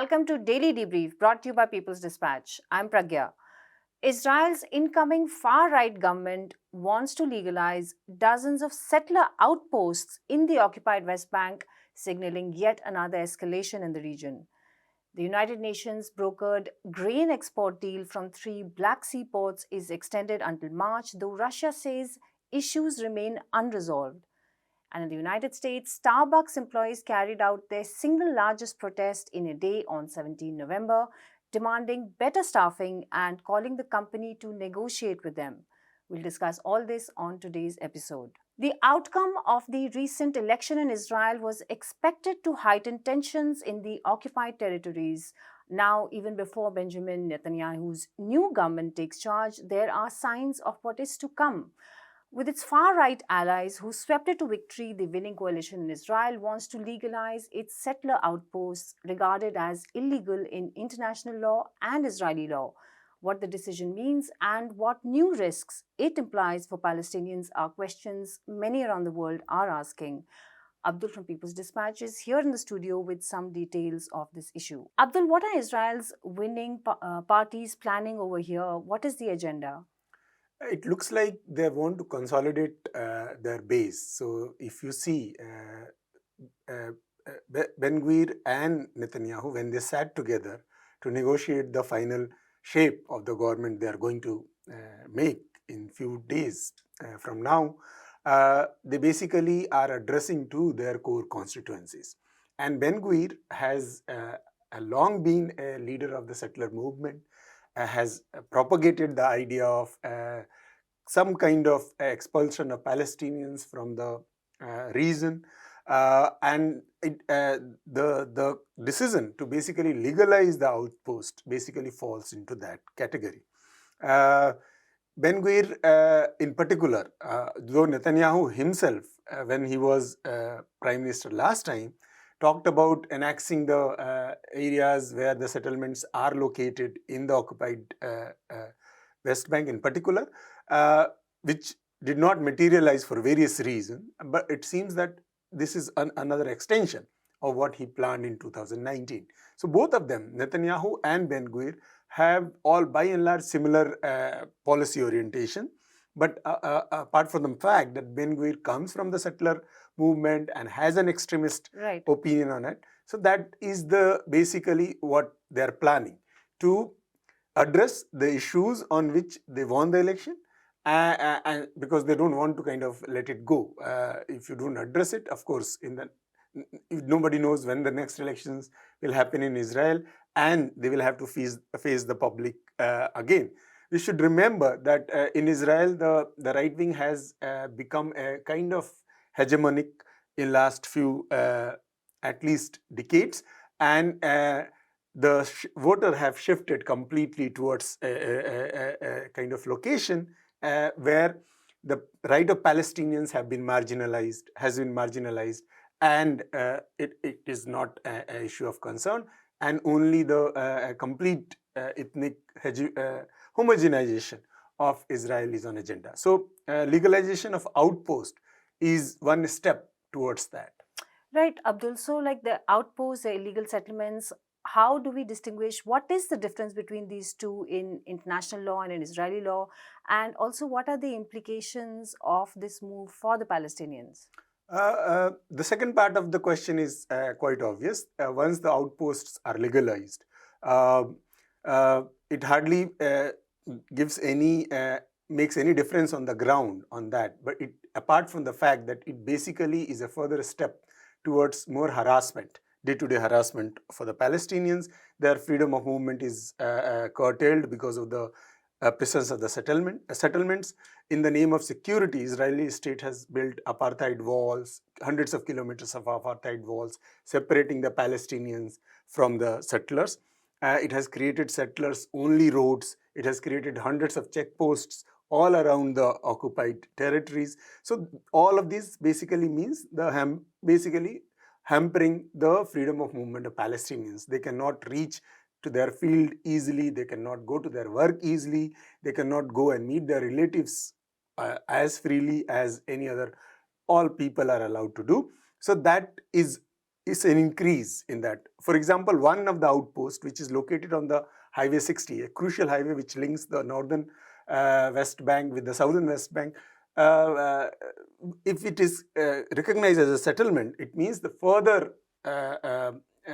welcome to Daily Debrief brought to you by People's Dispatch. I'm Pragya. Israel's incoming far right government wants to legalize dozens of settler outposts in the occupied West Bank, signaling yet another escalation in the region. The United Nations brokered grain export deal from 3 Black Sea ports is extended until March, though Russia says issues remain unresolved. And in the United States, Starbucks employees carried out their single largest protest in a day on 17 November, demanding better staffing and calling the company to negotiate with them. We'll discuss all this on today's episode. The outcome of the recent election in Israel was expected to heighten tensions in the occupied territories. Now, even before Benjamin Netanyahu's new government takes charge, there are signs of what is to come. With its far-right allies who swept it to victory, the winning coalition in Israel wants to legalize its settler outposts regarded as illegal in international law and Israeli law. What the decision means and what new risks it implies for Palestinians are questions many around the world are asking. Abdul from People's Dispatch is here in the studio with some details of this issue. Abdul, what are Israel's winning parties planning over here? What is the agenda? It looks like they want to consolidate their base. So if you see Ben-Gvir and Netanyahu, when they sat together to negotiate the final shape of the government they are going to make in few days from now, they basically are addressing to their core constituencies. And Ben-Gvir has long been a leader of the settler movement, has propagated the idea of some kind of expulsion of Palestinians from the region, and the decision to basically legalize the outpost basically falls into that category. Ben-Gvir in particular, though Netanyahu himself, when he was Prime Minister last time, talked about annexing the areas where the settlements are located in the occupied West Bank in particular, which did not materialize for various reasons. But it seems that this is another extension of what he planned in 2019. So both of them, Netanyahu and Ben-Gvir, have all by and large similar policy orientation. But apart from the fact that Ben-Gvir comes from the settler movement and has an extremist opinion on it, so that is the basically what they are planning to address the issues on which they won the election, and because they don't want to kind of let it go. If you don't address it, of course, nobody knows when the next elections will happen in Israel, and they will have to face the public again. We should remember that in Israel, the right wing has become a kind of hegemonic in last few at least decades, and the voter have shifted completely towards a kind of location where the right of Palestinians has been marginalized, and it is not an issue of concern, and only the complete ethnic homogenization of Israel is on agenda. So legalization of outpost is one step towards that. Right, Abdul. So like the outposts, the illegal settlements, how do we distinguish what is the difference between these two in international law and in Israeli law? And also, what are the implications of this move for the Palestinians? The second part of the question is quite obvious. Once the outposts are legalized, it hardly makes any difference on the ground on that. But apart from the fact that it basically is a further step towards more harassment, day-to-day harassment for the Palestinians. Their freedom of movement is curtailed because of the presence of the settlements. In the name of security, Israeli state has built apartheid walls, hundreds of kilometers of apartheid walls, separating the Palestinians from the settlers. It has created settlers-only roads. It has created hundreds of checkposts all around the occupied territories. So all of this basically means basically hampering the freedom of movement of Palestinians. They cannot reach to their field easily. They cannot go to their work easily. They cannot go and meet their relatives as freely as any other all people are allowed to do. So that is is an increase in that. For example, one of the outposts, which is located on the Highway 60, a crucial highway which links the northern West Bank with the southern West Bank, uh, uh, if it is recognized as a settlement, it means the further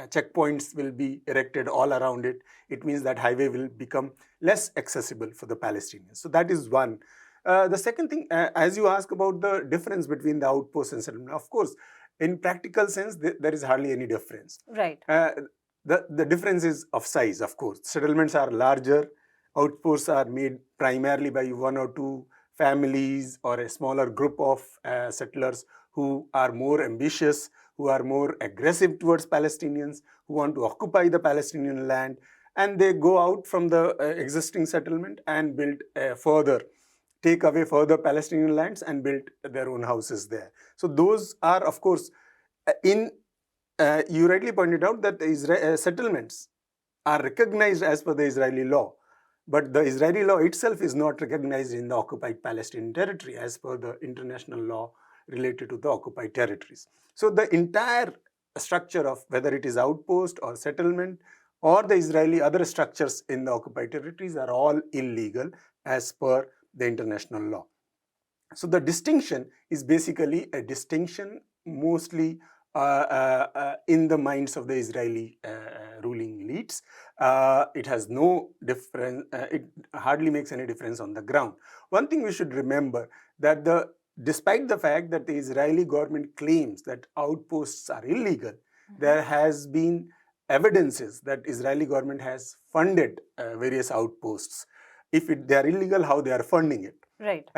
checkpoints will be erected all around it. It means that highway will become less accessible for the Palestinians. So that is one. The second thing, as you ask about the difference between the outpost and settlement, of course, in practical sense, there is hardly any difference. Right. The difference is of size, of course. Settlements are larger. Outposts are made primarily by one or two families or a smaller group of settlers who are more ambitious, who are more aggressive towards Palestinians, who want to occupy the Palestinian land, and they go out from the existing settlement and build further, take away further Palestinian lands and build their own houses there. So those are, of course, you rightly pointed out that the settlements are recognized as per the Israeli law, but the Israeli law itself is not recognized in the occupied Palestinian territory as per the international law related to the occupied territories. So the entire structure of whether it is outpost or settlement or the Israeli other structures in the occupied territories are all illegal as per the international law. So the distinction is basically a distinction mostly in the minds of the Israeli ruling elites. It has no difference, it hardly makes any difference on the ground. One thing we should remember that despite the fact that the Israeli government claims that outposts are illegal, there has been evidences that Israeli government has funded various outposts. If they are illegal, how they are funding it. Right.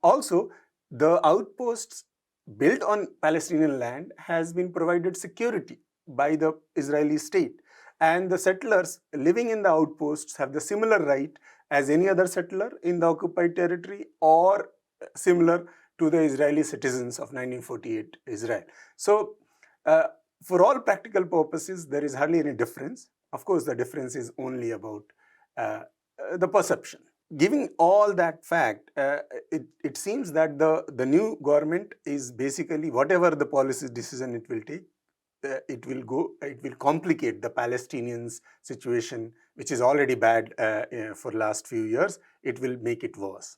Also, the outposts built on Palestinian land has been provided security by the Israeli state, and the settlers living in the outposts have the similar right as any other settler in the occupied territory or similar to the Israeli citizens of 1948 Israel. So for all practical purposes, there is hardly any difference. Of course, the difference is only about the perception. Given all that fact, it seems that the new government is basically, whatever the policy decision it will take, it will complicate the Palestinians' situation, which is already bad for last few years. It will make it worse.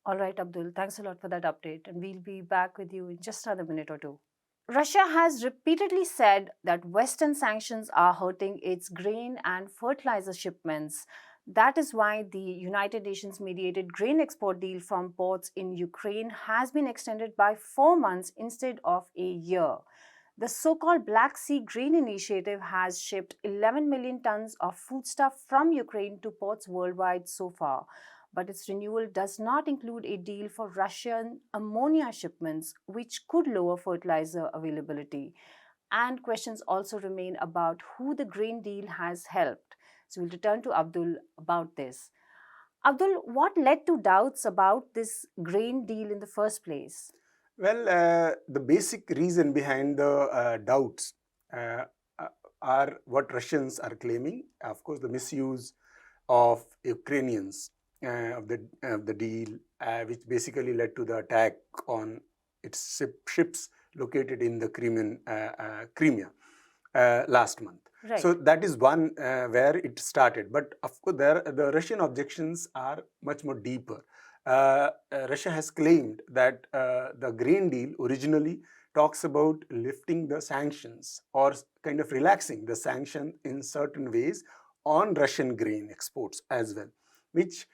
All right, Abdul, thanks a lot for that update, and we'll be back with you in just another minute or two. Russia has repeatedly said that Western sanctions are hurting its grain and fertilizer shipments. That is why the United Nations mediated grain export deal from ports in Ukraine has been extended by 4 months instead of a year. The so-called Black Sea Grain Initiative has shipped 11 million tons of foodstuff from Ukraine to ports worldwide so far. But its renewal does not include a deal for Russian ammonia shipments, which could lower fertilizer availability. And questions also remain about who the grain deal has helped. So we'll return to Abdul about this. Abdul, what led to doubts about this grain deal in the first place? Well, the basic reason behind the doubts are what Russians are claiming. Of course, the misuse of Ukrainians of the deal, which basically led to the attack on its ships located in the Crimea last month. Right. So that is one where it started. But of course, the Russian objections are much more deeper. Russia has claimed that the grain deal originally talks about lifting the sanctions or kind of relaxing the sanction in certain ways on Russian grain exports as well, which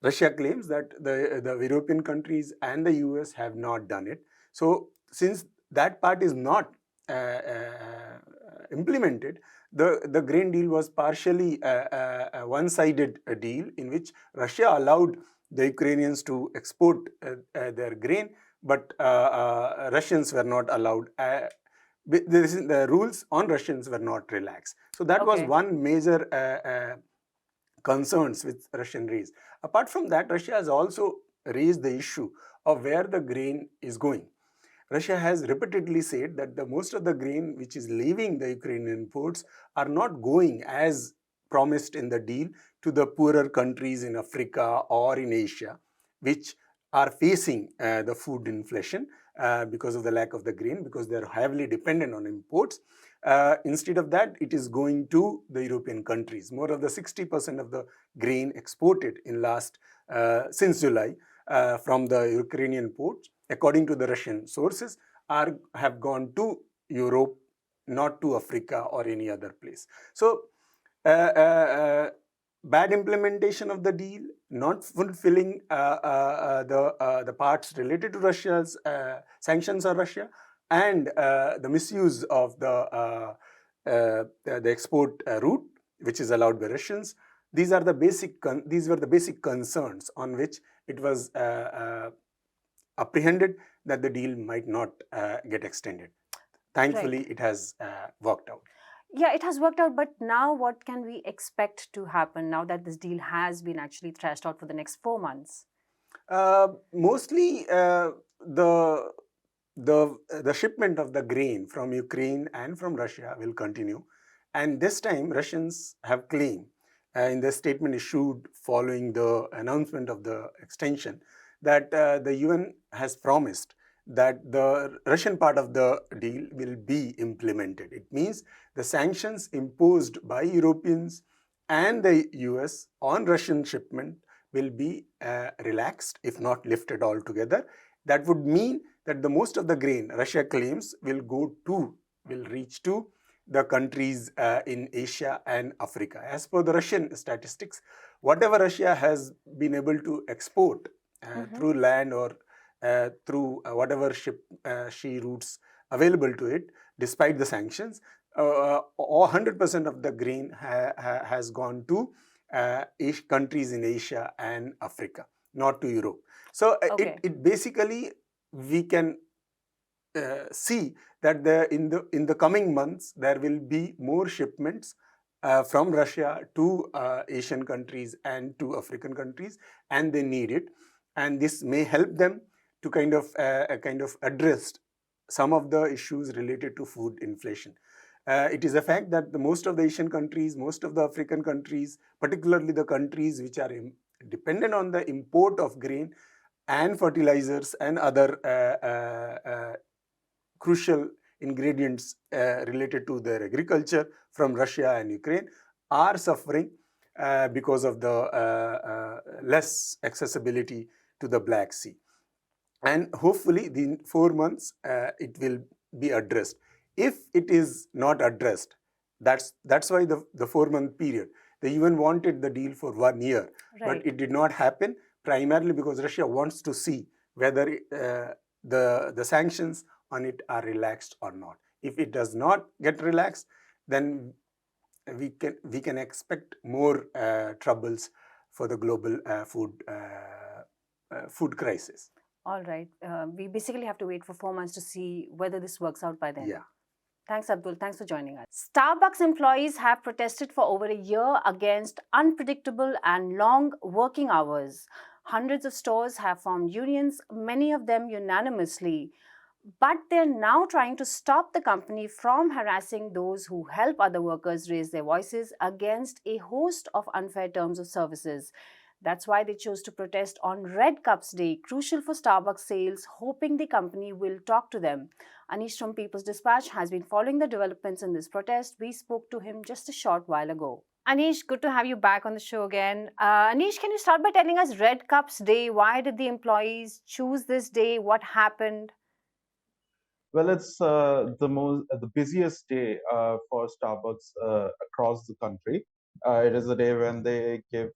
Russia claims that the European countries and the US have not done it. So since that part is not implemented, the grain deal was partially a one-sided deal in which Russia allowed the Ukrainians to export their grain, but Russians were not allowed. The rules on Russians were not relaxed. So that was one major concerns which Russian raised. Apart from that, Russia has also raised the issue of where the grain is going. Russia has repeatedly said that most of the grain which is leaving the Ukrainian ports are not going as promised in the deal to the poorer countries in Africa or in Asia, which are facing the food inflation. because of the lack of the grain, because they're heavily dependent on imports. Instead of that, it is going to the European countries. More of the 60% of the grain exported in last since July from the Ukrainian ports, according to the Russian sources, have gone to Europe, not to Africa or any other place. So bad implementation of the deal, not fulfilling the parts related to Russia's sanctions on Russia, and the misuse of the export route, which is allowed by Russians. These are the these were the basic concerns on which it was apprehended that the deal might not get extended. Thankfully, Right. it has worked out. Yeah, it has worked out, but now what can we expect to happen now that this deal has been actually thrashed out for the next 4 months? Mostly the shipment of the grain from Ukraine and from Russia will continue, and this time Russians have claimed in the statement issued following the announcement of the extension that the UN has promised that the Russian part of the deal will be implemented. It means the sanctions imposed by Europeans and the US on Russian shipment will be relaxed, if not lifted altogether. That would mean that the most of the grain Russia claims will reach to the countries in Asia and Africa. As per the Russian statistics, whatever Russia has been able to export through land or through whatever sea routes available to it, despite the sanctions, 100% of the grain has gone to countries in Asia and Africa, not to Europe. So Okay. it basically, we can see that in the coming months there will be more shipments from Russia to Asian countries and to African countries, and they need it, and this may help them to kind of address some of the issues related to food inflation. It is a fact that most of the Asian countries, most of the African countries, particularly the countries which are dependent on the import of grain and fertilizers and other crucial ingredients related to their agriculture from Russia and Ukraine, are suffering because of the less accessibility to the Black Sea. And hopefully, in 4 months, it will be addressed. If it is not addressed, that's why the 4 month period. They even wanted the deal for 1 year, Right. but it did not happen, primarily because Russia wants to see whether the sanctions on it are relaxed or not. If it does not get relaxed, then we can expect more troubles for the global food crisis. All right. We basically have to wait for 4 months to see whether this works out by then. Yeah. Thanks, Abdul. Thanks for joining us. Starbucks employees have protested for over a year against unpredictable and long working hours. Hundreds of stores have formed unions, many of them unanimously. But they're now trying to stop the company from harassing those who help other workers raise their voices against a host of unfair terms of services. That's why they chose to protest on Red Cups Day, crucial for Starbucks sales, hoping the company will talk to them. Anish from People's Dispatch has been following the developments in this protest. We spoke to him just a short while ago. Anish, good to have you back on the show again. Anish, can you start by telling us Red Cups Day? Why did the employees choose this day? What happened? Well, it's the busiest day for Starbucks across the country. It is a day when they give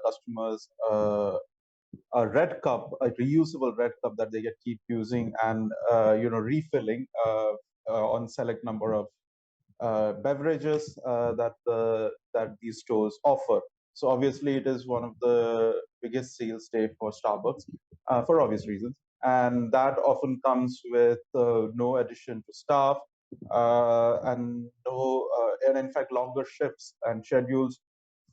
customers a red cup, a reusable red cup that they can keep using and refilling on select number of beverages that these stores offer. So obviously, it is one of the biggest sales day for Starbucks for obvious reasons, and that often comes with no addition to staff and in fact longer shifts and schedules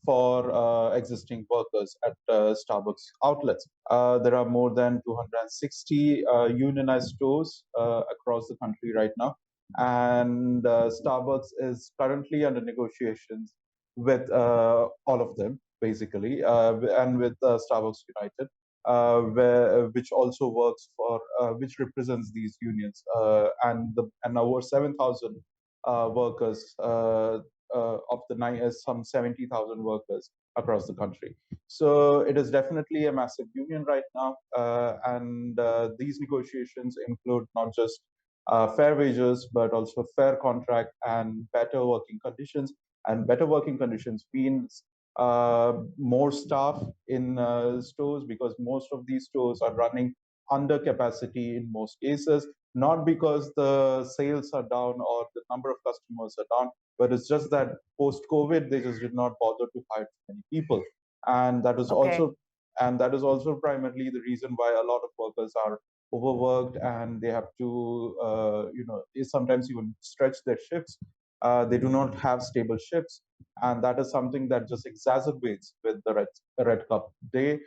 for existing workers at Starbucks outlets. There are more than 260 unionized stores across the country right now, and Starbucks is currently under negotiations with all of them, basically, and with Starbucks United. which also works for which represents these unions, and over 7,000 workers of the some 70,000 workers across the country. So it is definitely a massive union right now, and these negotiations include not just fair wages, but also fair contract and better working conditions. And better working conditions means more staff in stores, because most of these stores are running under capacity in most cases, not because the sales are down or the number of customers are down, but it's just that post COVID they just did not bother to hire too many people, and that is Okay. also primarily the reason why a lot of workers are overworked, and they have to sometimes even stretch their shifts. They do not have stable shifts, and that is something that just exacerbates with the red cup day,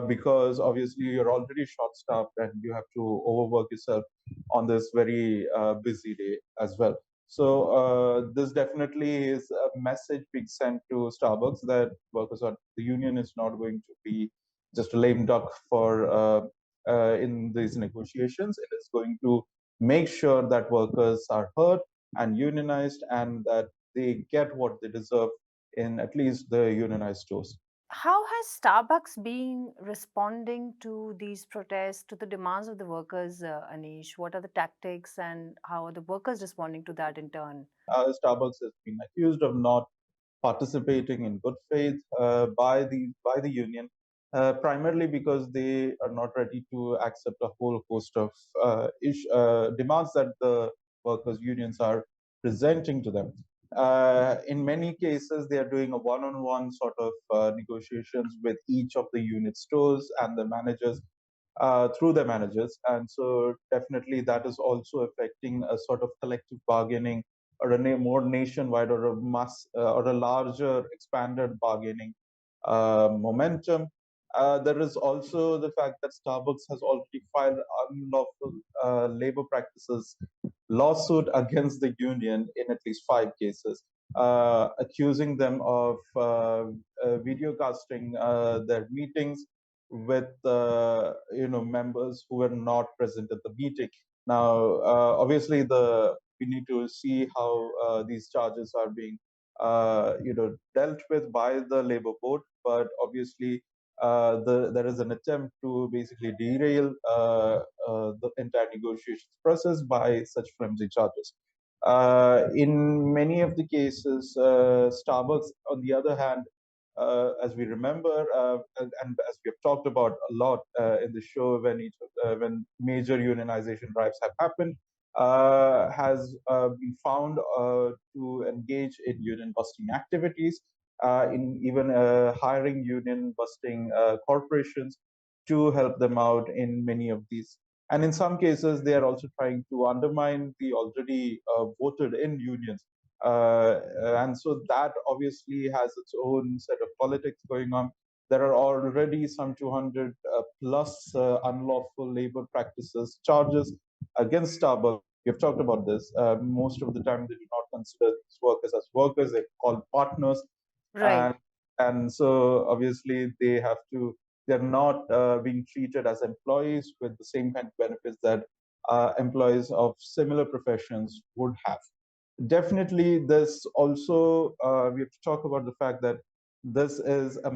because obviously you're already short staffed and you have to overwork yourself on this very busy day as well. So this definitely is a message being sent to Starbucks that the union is not going to be just a lame duck for in these negotiations. It is going to make sure that workers are heard and unionized, and that they get what they deserve in at least the unionized stores. How has Starbucks been responding to these protests, to the demands of the workers, Anish? What are the tactics and how are the workers responding to that in turn? Starbucks has been accused of not participating in good faith by the union, primarily because they are not ready to accept a whole host of demands that the workers' unions are presenting to them. In many cases, they are doing a one-on-one sort of negotiations with each of the unit stores and the managers through their managers. And so definitely that is also affecting a sort of collective bargaining, or a more nationwide, or a or a larger expanded bargaining momentum. There is also the fact that Starbucks has already filed unlawful labor practices lawsuit against the union in at least 5 cases, accusing them of video casting their meetings with members who were not present at the meeting. Now, obviously, we need to see how these charges are being dealt with by the labor board. But obviously, there is an attempt to basically derail the entire negotiations process by such flimsy charges. In many of the cases, Starbucks, on the other hand, as we remember, and as we have talked about a lot in the show, when major unionization drives have happened, has been found to engage in union busting activities, in even hiring union busting corporations to help them out in many of these. And in some cases, they are also trying to undermine the already voted in unions. And so that obviously has its own set of politics going on. There are already some 200 plus unlawful labor practices charges against Starbucks. We've talked about this. Most of the time, they do not consider these workers as workers; they call partners, Right. and so obviously they're not being treated as employees with the same kind of benefits that employees of similar professions would have. Definitely, this also we have to talk about the fact that this is part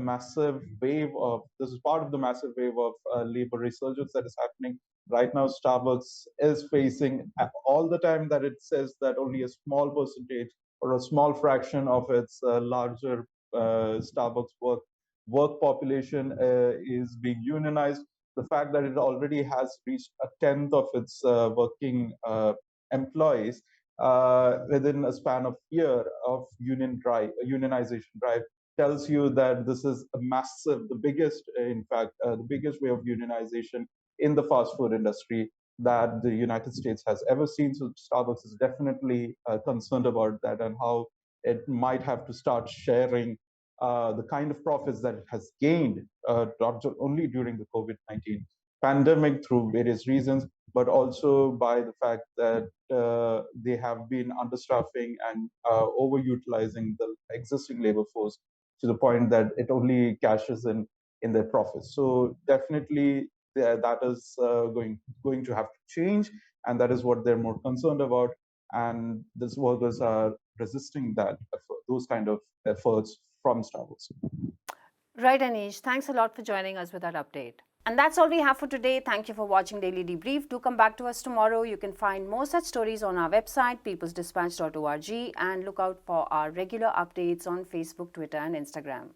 of the massive wave of labor resurgence that is happening right now. Starbucks is facing, all the time that it says that only a small percentage or a small fraction of its larger Starbucks work population is being unionized. The fact that it already has reached a tenth of its working employees within a span of year of unionization drive, tells you that this is a massive, the biggest, in fact, the biggest wave of unionization in the fast food industry that the United States has ever seen. So Starbucks is definitely concerned about that, and how it might have to start sharing the kind of profits that it has gained, not only during the COVID-19 pandemic through various reasons, but also by the fact that they have been understaffing and overutilizing the existing labor force to the point that it only cashes in in their profits. So definitely that is going to have to change, and that is what they're more concerned about. And these workers are resisting those kind of efforts from Starbucks. Right, Anish. Thanks a lot for joining us with that update. And that's all we have for today. Thank you for watching Daily Debrief. Do come back to us tomorrow. You can find more such stories on our website, peoplesdispatch.org, and look out for our regular updates on Facebook, Twitter, and Instagram.